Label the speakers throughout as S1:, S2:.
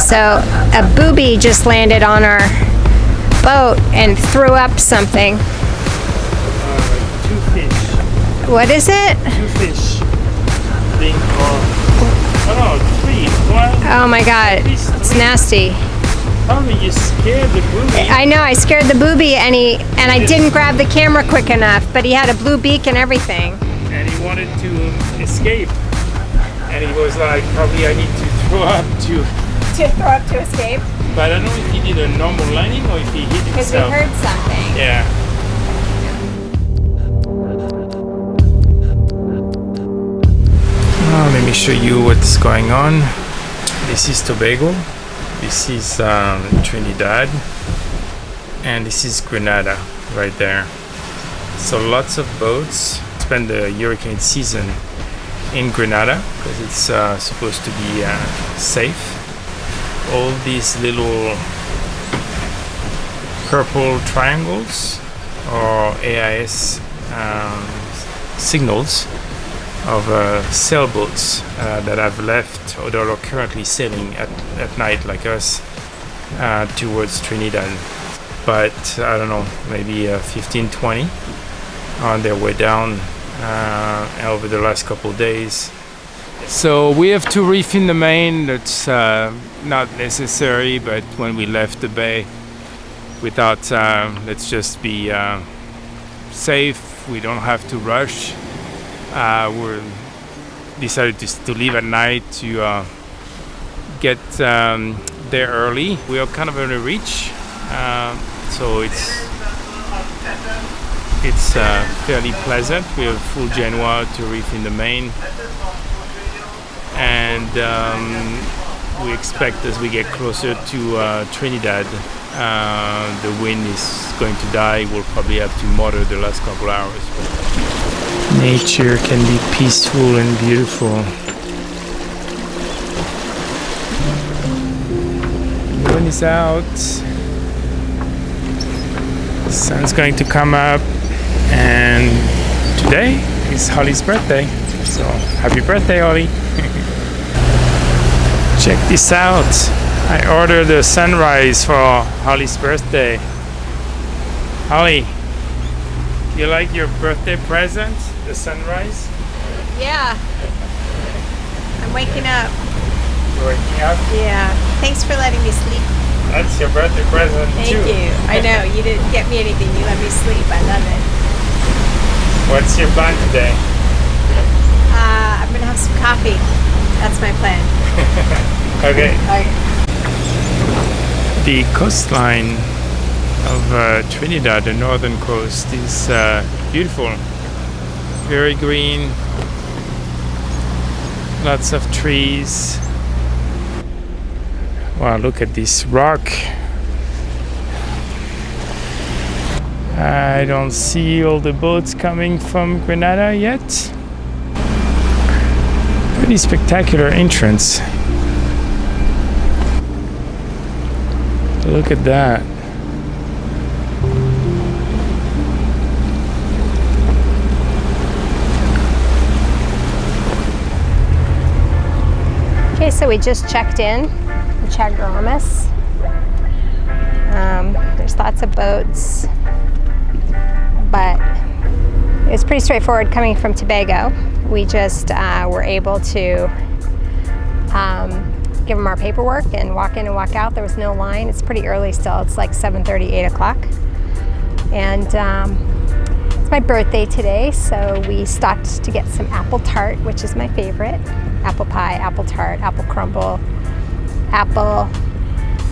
S1: So a booby just landed on our boat and threw up something.
S2: Two fish.
S1: What is it?
S2: Two fish. Three. One.
S1: Oh my god, it's nasty.
S2: Tell me, you scared the booby.
S1: I know, I scared the booby and I didn't grab the camera quick enough, but he had a blue beak and everything.
S2: And he wanted to escape. And he was like, probably I need to throw up
S1: To escape?
S2: But I don't know if he did a normal landing or if he hit himself.
S1: Because we heard something.
S2: Yeah. Let me show you what's going on. This is Tobago. This is Trinidad. And this is Grenada right there. So lots of boats spend the hurricane season in Grenada because it's supposed to be safe. All these little purple triangles are AIS signals of sailboats that have left or that are currently sailing at night like us towards Trinidad. But I don't know, maybe 15, 20 on their way down over the last couple of days. So we have to refin the main. That's not necessary, but when we left the bay, we thought let's just be safe. We don't have to rush. We decided to leave at night to get there early. We are kind of on a reach, so it's fairly pleasant. We have full Genoa to refin the main. And we expect as we get closer to Trinidad, the wind is going to die. We'll probably have to motor the last couple hours. Nature can be peaceful and beautiful. The wind is out. The sun's going to come up. And today is Holly's birthday. So happy birthday, Holly. Check this out. I ordered a sunrise for Holly's birthday. Holly, you like your birthday present? The sunrise?
S1: Yeah. I'm waking up.
S2: You're waking up?
S1: Yeah. Thanks for letting me sleep.
S2: That's your birthday present too.
S1: Thank you. I know, you didn't get me anything. You let me sleep. I love it.
S2: What's your plan today?
S1: I'm going to have some coffee. That's my plan.
S2: Okay.
S1: Okay.
S2: The coastline of Trinidad, the northern coast, is beautiful. Very green. Lots of trees. Wow, look at this rock. I don't see all the boats coming from Grenada yet. Pretty spectacular entrance. Look at that.
S1: Okay, so we just checked in Chaguaramas. There's lots of boats, but it was pretty straightforward coming from Tobago. We just were able to give them our paperwork and walk in and walk out. There was no line. It's pretty early still. It's like 7:30, 8 o'clock. And it's my birthday today, so we stopped to get some apple tart, which is my favorite. Apple pie, apple tart, apple crumble, apple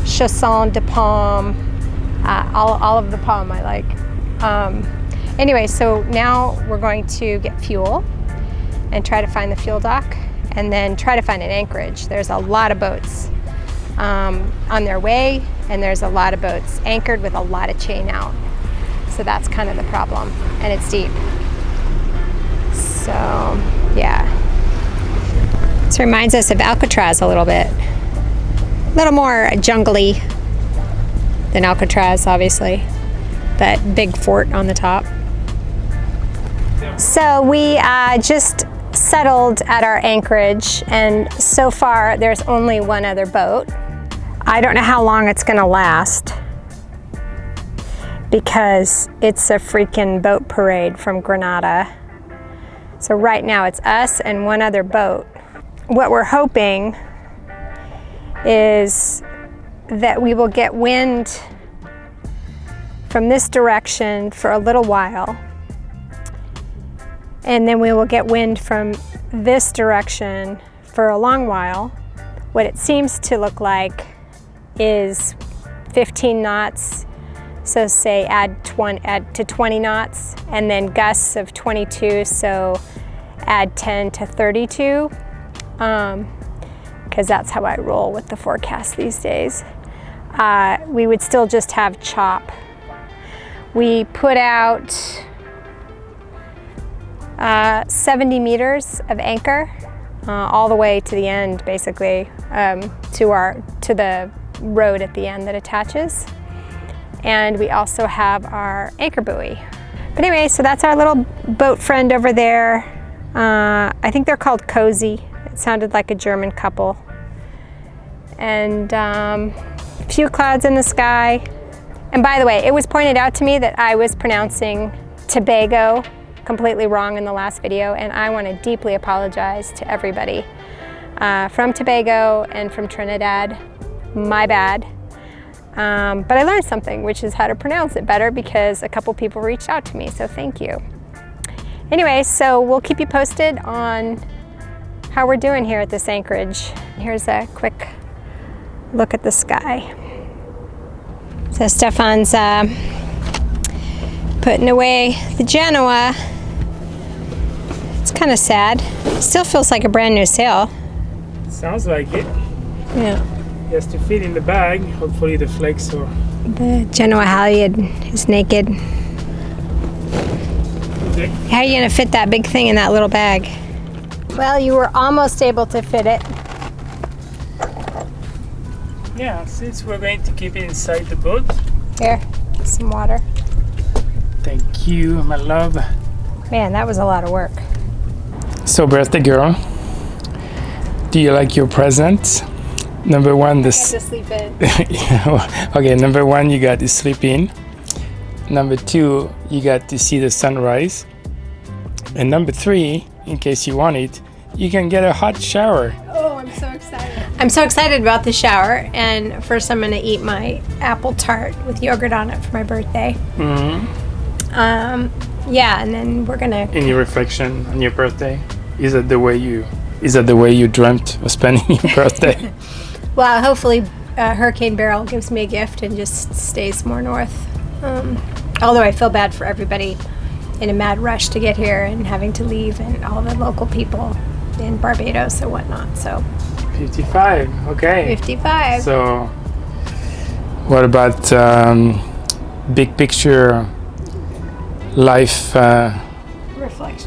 S1: chausson de pomme, all of the pomme I like. Anyway, so now we're going to get fuel and try to find the fuel dock and then try to find an anchorage. There's a lot of boats on their way, and there's a lot of boats anchored with a lot of chain out. So that's kind of the problem, and it's deep. So, yeah. This reminds us of Alcatraz a little bit. A little more jungly than Alcatraz, obviously. That big fort on the top. So we just settled at our anchorage, and so far there's only one other boat. I don't know how long it's gonna last because it's a freaking boat parade from Grenada. So right now it's us and one other boat. What we're hoping is that we will get wind from this direction for a little while, and then we will get wind from this direction for a long while. What it seems to look like is 15 knots, so say add to 20 knots, and then gusts of 22, so add 10 to 32, because that's how I roll with the forecast these days. We would still just have chop. We put out 70 meters of anchor all the way to the end, basically, to the road at the end that attaches. And we also have our anchor buoy. But anyway, so that's our little boat friend over there. I think they're called Cozy. It sounded like a German couple. And a few clouds in the sky. And by the way, it was pointed out to me that I was pronouncing Tobago completely wrong in the last video, and I want to deeply apologize to everybody from Tobago and from Trinidad. My bad. But I learned something, which is how to pronounce it better, because a couple people reached out to me, so thank you. Anyway, so we'll keep you posted on how we're doing here at this anchorage. Here's a quick look at the sky. So Stefan's putting away the Genoa. It's kind of sad. Still feels like a brand new sail.
S2: Sounds like it.
S1: Yeah.
S2: It has to fit in the bag. Hopefully the flakes or...
S1: The Genoa halyard is naked.
S2: Okay.
S1: How are you gonna fit that big thing in that little bag? Well, you were almost able to fit it.
S2: Yeah, since we're going to keep it inside the boat.
S1: Here, some water.
S2: Thank you, my love.
S1: Man, that was a lot of work.
S2: So, birthday girl, do you like your present? Number one, this.
S1: I have to sleep in.
S2: Okay, number one, you got to sleep in. Number two, you got to see the sunrise. And number three, in case you want it, you can get a hot shower.
S1: Oh, I'm so excited. I'm so excited about the shower, and first I'm gonna eat my apple tart with yogurt on it for my birthday.
S2: Mm-hmm.
S1: Yeah, and then we're gonna...
S2: Any reflection on your birthday? Is that the way you dreamt of spending your birthday?
S1: Well, hopefully Hurricane Beryl gives me a gift and just stays more north. Although I feel bad for everybody in a mad rush to get here and having to leave, and all the local people in Barbados and whatnot, so.
S2: 55, okay.
S1: 55.
S2: So, what about big picture life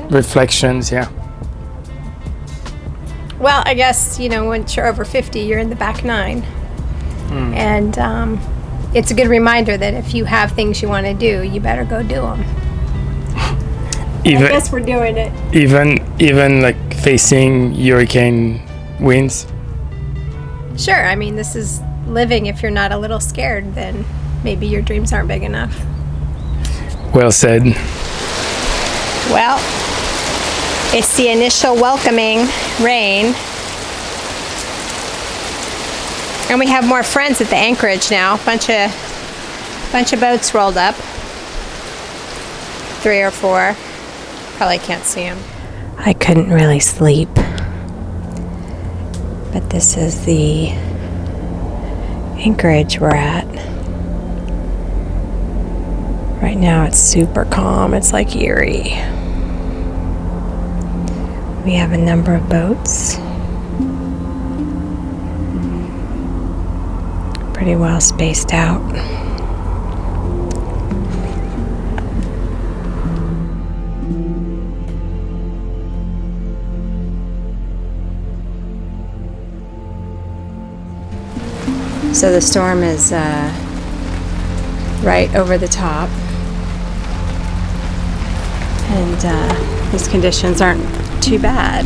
S2: reflections? Yeah.
S1: Well, I guess, once you're over 50, you're in the back nine. And it's a good reminder that if you have things you want to do, you better go do them. I guess we're doing it.
S2: Even like facing hurricane winds?
S1: Sure, I mean, this is living. If you're not a little scared, then maybe your dreams aren't big enough.
S2: Well said.
S1: Well, it's the initial welcoming rain. And we have more friends at the anchorage now. Bunch of boats rolled up. 3 or 4. Probably can't see them. I couldn't really sleep. But this is the anchorage we're at. Right now it's super calm. It's like eerie. We have a number of boats. Pretty well spaced out. So the storm is right over the top, and these conditions aren't too bad.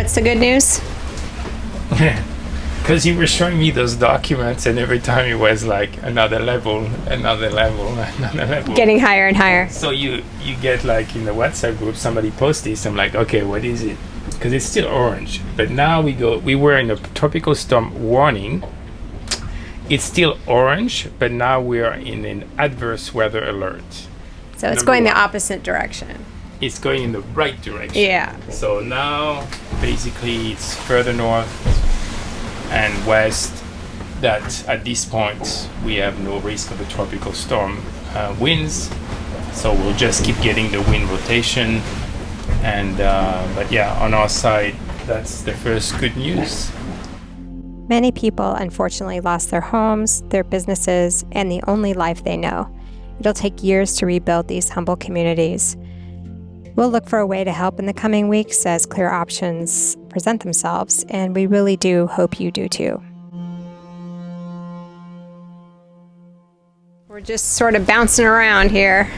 S1: what's the good news?
S2: Because you were showing me those documents, and every time it was like another level, another level, another level.
S1: Getting higher and higher.
S2: So you get like in the WhatsApp group, somebody posts this. I'm like, okay, what is it? Because it's still orange. But now we were in a tropical storm warning. It's still orange, but now we are in an adverse weather alert.
S1: So it's going the opposite direction.
S2: It's going in the right direction.
S1: Yeah.
S2: So now basically it's further north and west that at this point we have no risk of a tropical storm winds. So we'll just keep getting the wind rotation. And but yeah, on our side, that's the first good news.
S1: Many people unfortunately lost their homes, their businesses, and the only life they know. It'll take years to rebuild these humble communities. We'll look for a way to help in the coming weeks as clear options present themselves, and we really do hope you do too. We're just sort of bouncing around here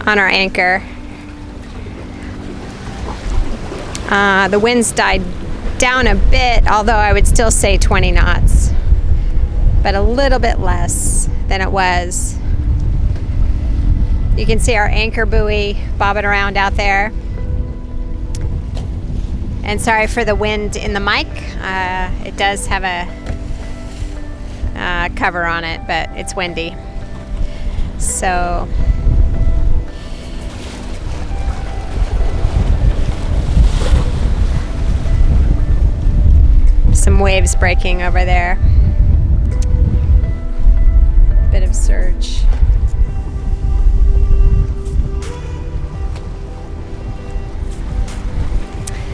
S1: on our anchor. The winds died down a bit, although I would still say 20 knots, but a little bit less than it was. You can see our anchor buoy bobbing around out there. And sorry for the wind in the mic. It does have a cover on it, but it's windy. So some waves breaking over there. Bit of surge.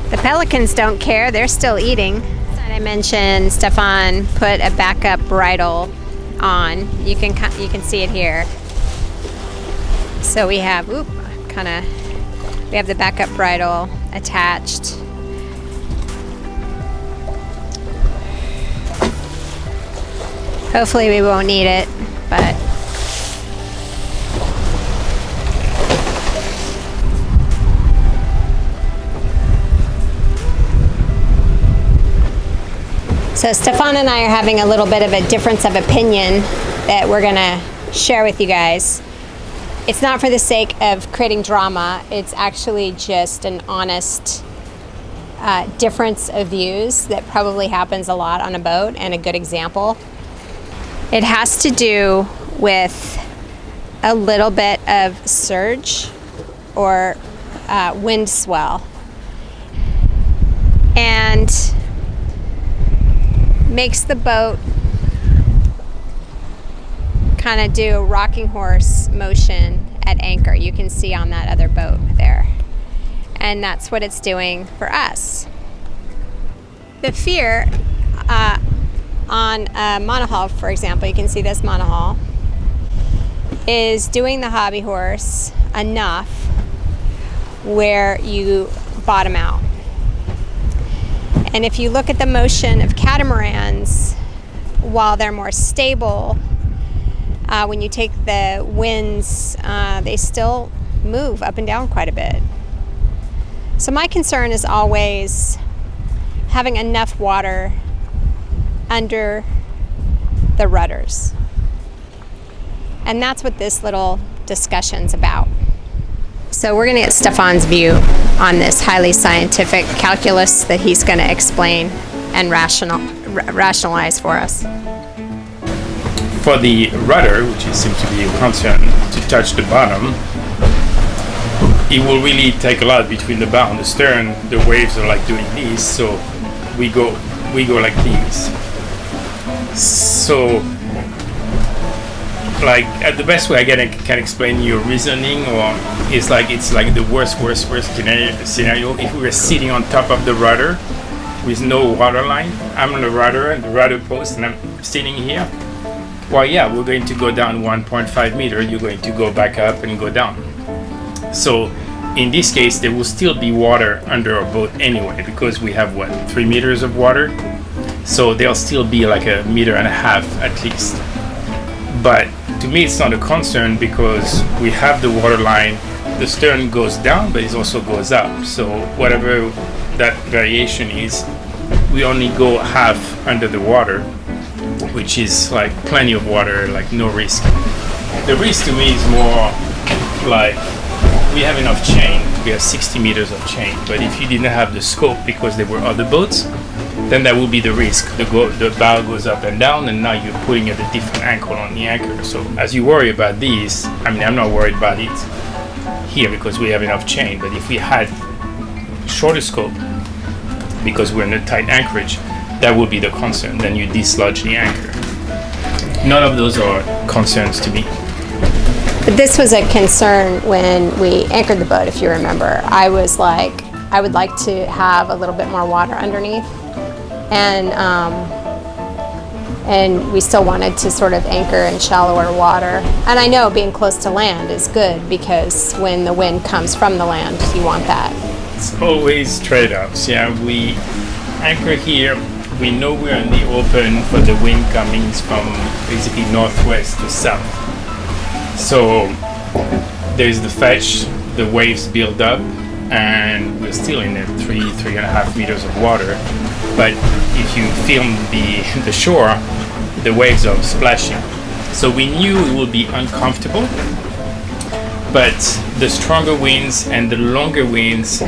S1: The pelicans don't care, they're still eating. I mentioned Stefan put a backup bridle on. You can see it here. So we have, we have the backup bridle attached. Hopefully we won't need it, but so Stefan and I are having a little bit of a difference of opinion that we're gonna share with you guys. It's not for the sake of creating drama, it's actually just an honest difference of views that probably happens a lot on a boat, and a good example. It has to do with a little bit of surge or wind swell, and makes the boat kind of do a rocking horse motion at anchor. You can see on that other boat there. And that's what it's doing for us. The fear on a monohull, for example, you can see this monohull, is doing the hobby horse enough where you bottom out. And if you look at the motion of catamarans, while they're more stable, when you take the winds, they still move up and down quite a bit. So my concern is always having enough water under the rudders. And that's what this little discussion's about. So we're going to get Stefan's view on this highly scientific calculus that he's going to explain and rationalize for us.
S2: For the rudder, which seems to be a concern, to touch the bottom, it will really take a lot between the bow and the stern. The waves are like doing this, so we go like this. So, like, the best way I can explain your reasoning, or is like it's like the worst scenario. If we were sitting on top of the rudder with no water line, I'm on the rudder and the rudder post, and I'm sitting here. Well, yeah, we're going to go down 1.5 meter. You're going to go back up and go down. So, in this case, there will still be water under our boat anyway, because we have 3 meters of water. So there'll still be like 1.5 meters at least. But to me, it's not a concern because we have the water line the stern goes down, but it also goes up. So whatever that variation is, we only go half under the water, which is like plenty of water, like no risk. The risk to me is more like we have enough chain, we have 60 meters of chain, but if you didn't have the scope because there were other boats, then that will be the risk. The bow goes up and down, and now you're putting at a different angle on the anchor. So as you worry about these, I mean, I'm not worried about it here because we have enough chain, but if we had shorter scope because we're in a tight anchorage, that would be the concern. Then you dislodge the anchor. None of those are concerns to me.
S1: But this was a concern when we anchored the boat, if you remember. I was like, I would like to have a little bit more water underneath, and we still wanted to sort of anchor in shallower water. And I know being close to land is good because when the wind comes from the land, you want that.
S2: It's always trade-offs. Yeah, we anchor here. We know we're in the open for the wind coming from basically northwest to south. So there's the fetch, the waves build up, and we're still in the 3.5 meters of water. But if you film the shore, the waves are splashing. So we knew it would be uncomfortable, but the stronger winds and the longer winds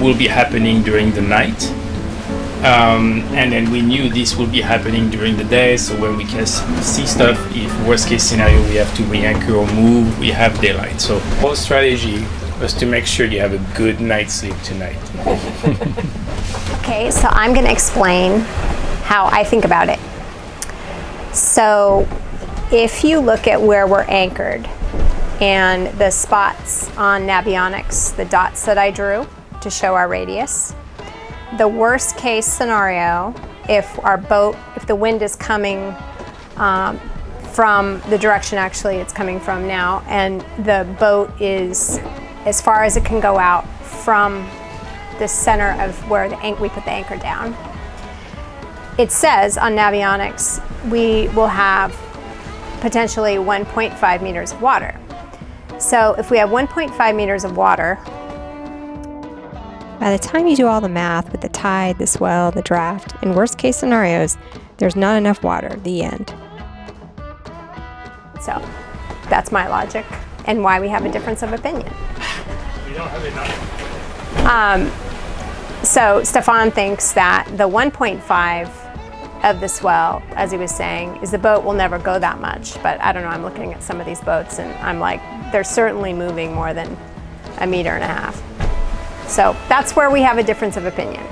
S2: will be happening during the night. And then we knew this will be happening during the day, so when we can see stuff, if worst case scenario we have to re-anchor or move, we have daylight. So our strategy was to make sure you have a good night's sleep tonight.
S1: Okay, so I'm going to explain how I think about it. So if you look at where we're anchored and the spots on Navionics, the dots that I drew to show our radius, the worst case scenario, if the wind is coming from the direction actually it's coming from now, and the boat is as far as it can go out from the center of where we put the anchor down, it says on Navionics we will have potentially 1.5 meters of water. So if we have 1.5 meters of water, by the time you do all the math with the tide, the swell, the draft, in worst case scenarios, there's not enough water, the end. So that's my logic and why we have a difference of opinion.
S2: We don't have enough.
S1: So Stefan thinks that the 1.5 of the swell, as he was saying, is the boat will never go that much. But I don't know, I'm looking at some of these boats and I'm like, they're certainly moving more than 1.5 meters. So that's where we have a difference of opinion.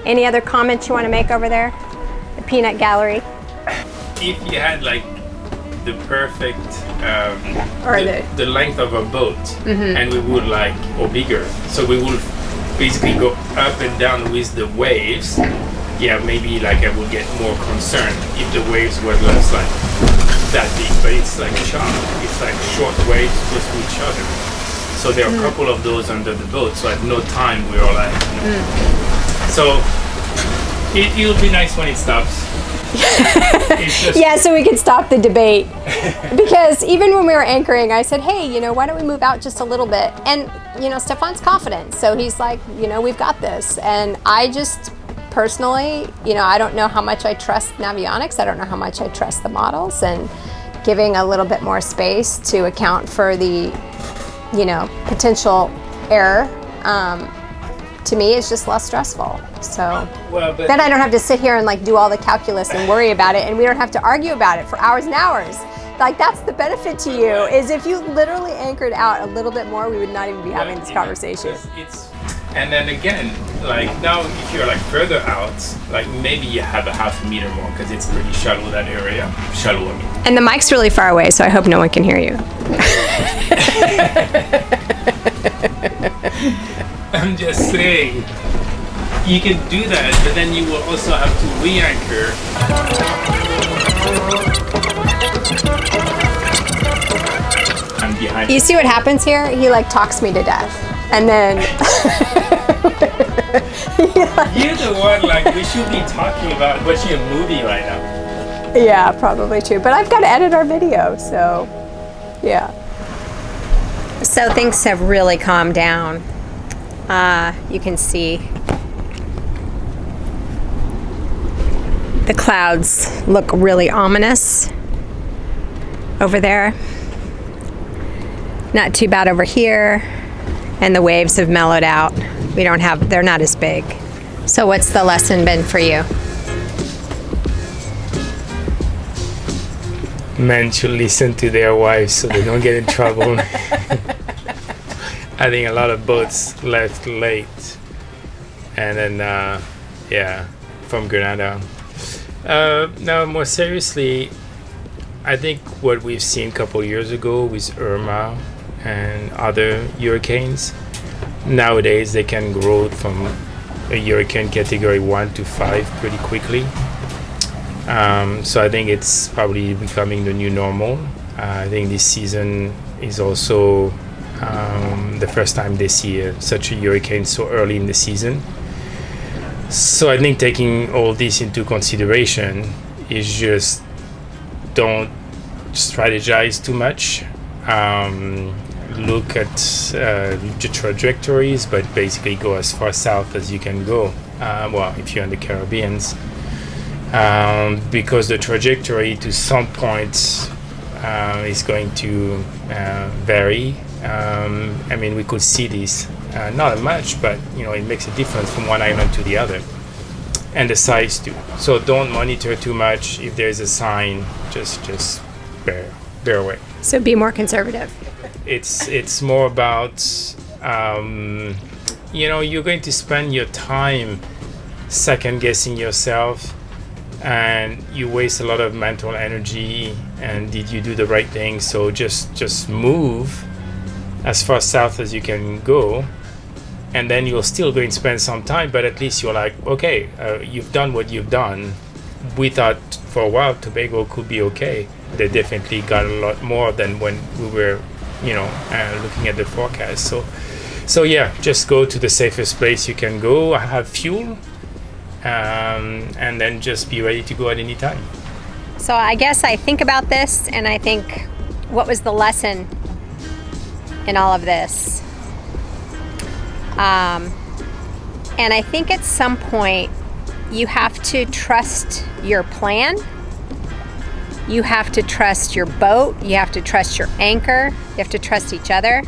S1: Any other comments you want to make over there? The peanut gallery?
S2: If you had like the perfect
S1: or
S2: the length of a boat, and we would like, or bigger, so we would basically go up and down with the waves, yeah, maybe like I would get more concerned if the waves were less like that big, but it's like sharp, it's like short waves close to each other. So there are a couple of those under the boat, so at no time we were like, So it'll be nice when it stops.
S1: Yeah, so we could stop the debate. Because even when we were anchoring, I said, hey, why don't we move out just a little bit? And, Stefan's confident. So he's like, we've got this. And I just personally, I don't know how much I trust Navionics. I don't know how much I trust the models. And giving a little bit more space to account for the potential error, to me is just less stressful. So then I don't have to sit here and like do all the calculus and worry about it, and we don't have to argue about it for hours and hours. Like that's the benefit to you, is if you literally anchored out a little bit more, we would not even be having this conversation.
S2: And then again, like now if you're like further out, like maybe you have a 0.5 meter more because it's pretty shallow, that area. Shallow, I mean.
S1: And the mic's really far away, so I hope no one can hear you.
S2: I'm just saying, you can do that, but then you will also have to re-anchor. I'm behind.
S1: You see what happens here? He like talks me to death. And then
S2: you're the one like we should be talking about watching a movie right now.
S1: Yeah, probably true. But I've got to edit our video, so yeah. So things have really calmed down. You can see the clouds look really ominous over there. Not too bad over here. And the waves have mellowed out. They're not as big. So what's the lesson been for you?
S2: Men should listen to their wives so they don't get in trouble. I think a lot of boats left late. And then, from Grenada. Now, more seriously, I think what we've seen a couple years ago with Irma and other hurricanes, nowadays they can grow from a hurricane category 1 to 5 pretty quickly. So I think it's probably becoming the new normal. I think this season is also the first time they see such a hurricane so early in the season. So I think taking all this into consideration is just don't strategize too much. Look at the trajectories, but basically go as far south as you can go. If you're in the Caribbean, because the trajectory to some point is going to vary. I mean, we could see this, not much, but it makes a difference from one island to the other, and the size too. So don't monitor too much. If there's a sign, just bear away.
S1: So be more conservative.
S2: It's more about you're going to spend your time second guessing yourself, and you waste a lot of mental energy. And did you do the right thing? So just move as far south as you can go, and then you're still going to spend some time, but at least you're like, okay, you've done what you've done. We thought for a while Tobago could be okay. They definitely got a lot more than when we were looking at the forecast. So yeah, just go to the safest place you can go, have fuel, and then just be ready to go at any time.
S1: So I guess I think about this and I think, what was the lesson in all of this? And I think at some point you have to trust your plan. You have to trust your boat. You have to trust your anchor. You have to trust each other.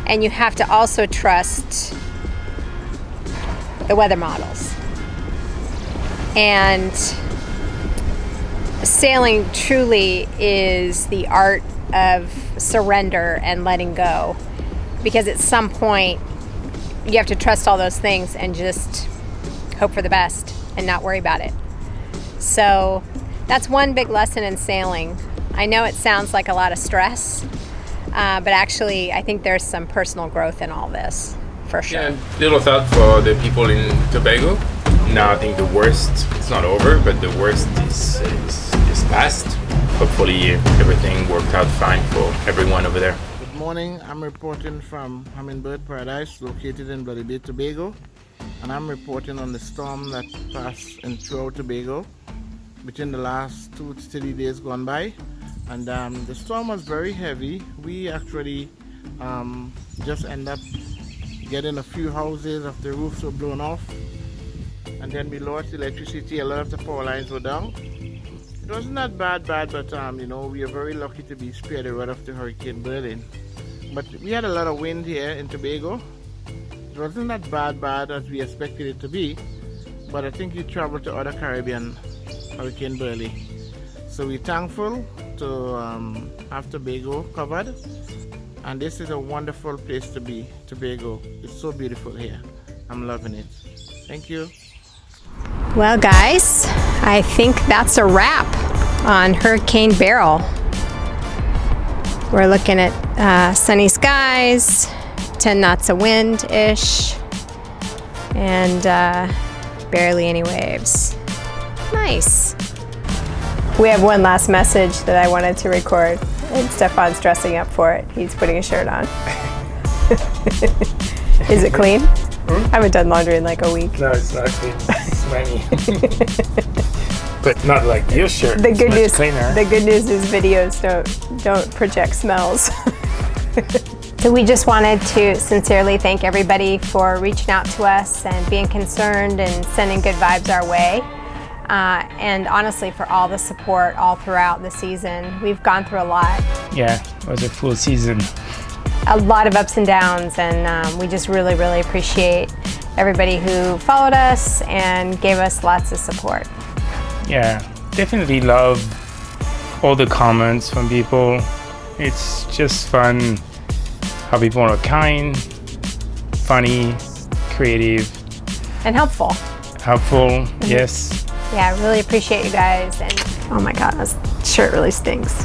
S1: And you have to also trust the weather models. And sailing truly is the art of surrender and letting go. Because at some point, you have to trust all those things and just hope for the best and not worry about it. So that's one big lesson in sailing. I know it sounds like a lot of stress, but actually I think there's some personal growth in all this, for sure.
S2: Yeah, little thought for the people in Tobago. Now I think the worst, it's not over, but the worst is past. Hopefully everything worked out fine for everyone over there.
S3: Good morning, I'm reporting from Hummingbird Paradise, located in Bloody Bay, Tobago. And I'm reporting on the storm that passed in throughout Tobago within the last 2 to 3 days gone by. And the storm was very heavy. We actually just ended up getting a few houses of the roofs were blown off. And then we lost electricity, a lot of the power lines were down. It wasn't that bad, but we are very lucky to be spared the wrath of the Hurricane Beryl. But we had a lot of wind here in Tobago. It wasn't that bad as we expected it to be, but I think you travel to other Caribbean Hurricane Beryl. So we're thankful to have Tobago covered, and this is a wonderful place to be, Tobago. It's so beautiful here. I'm loving it. Thank you.
S1: Well, guys, I think that's a wrap on Hurricane Beryl. We're looking at sunny skies, 10 knots of wind-ish, and barely any waves. Nice. We have one last message that I wanted to record, and Stefan's dressing up for it. He's putting a shirt on. Is it clean? I haven't done laundry in like a week.
S2: No, it's not clean. It's smelly. But not like your shirt.
S1: The good
S2: it's
S1: news.
S2: much cleaner.
S1: The good news is videos don't project smells. So we just wanted to sincerely thank everybody for reaching out to us and being concerned and sending good vibes our way. And honestly, for all the support all throughout the season. We've gone through a lot.
S2: Yeah, it was a full season.
S1: A lot of ups and downs, and we just really, really appreciate everybody who followed us and gave us lots of support.
S2: Yeah, definitely love all the comments from people. It's just fun how people are kind, funny, creative.
S1: And helpful.
S2: Helpful, yes.
S1: Yeah, I really appreciate you guys. And oh my God, this shirt really stinks.